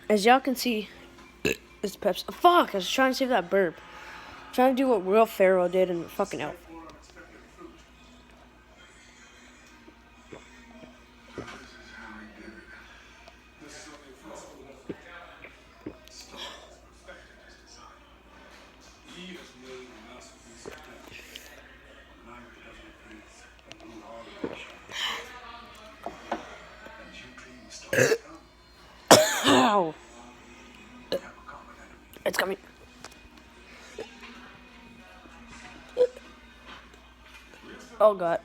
As y'all can see, it's Pepsi. Oh, fuck! I was trying to save that burp. Trying to do what real Ferrell did in fucking Elf. Ow! It's coming. Oh god.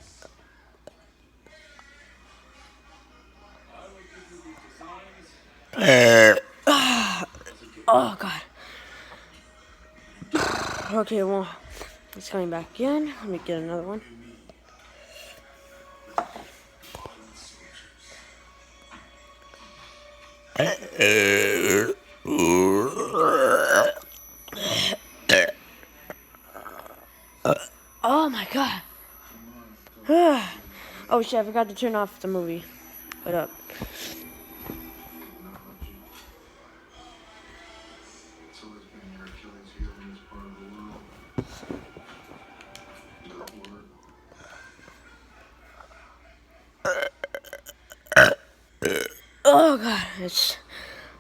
Oh god. Okay, well, it's coming back again. Let me get another one. Oh my god. Oh shit, I forgot to turn off the movie. Hold up. Oh god,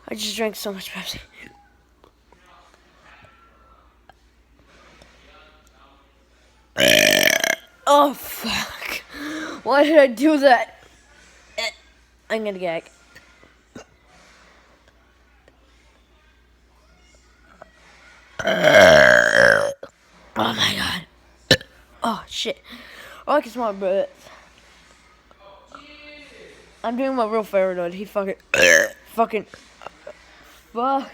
I just drank so much Pepsi. Oh fuck. Why did I do that? I'm gonna gag. Oh my god. Oh shit. Oh, I can smell my breath. I'm doing my real favorite. He fucking fuck.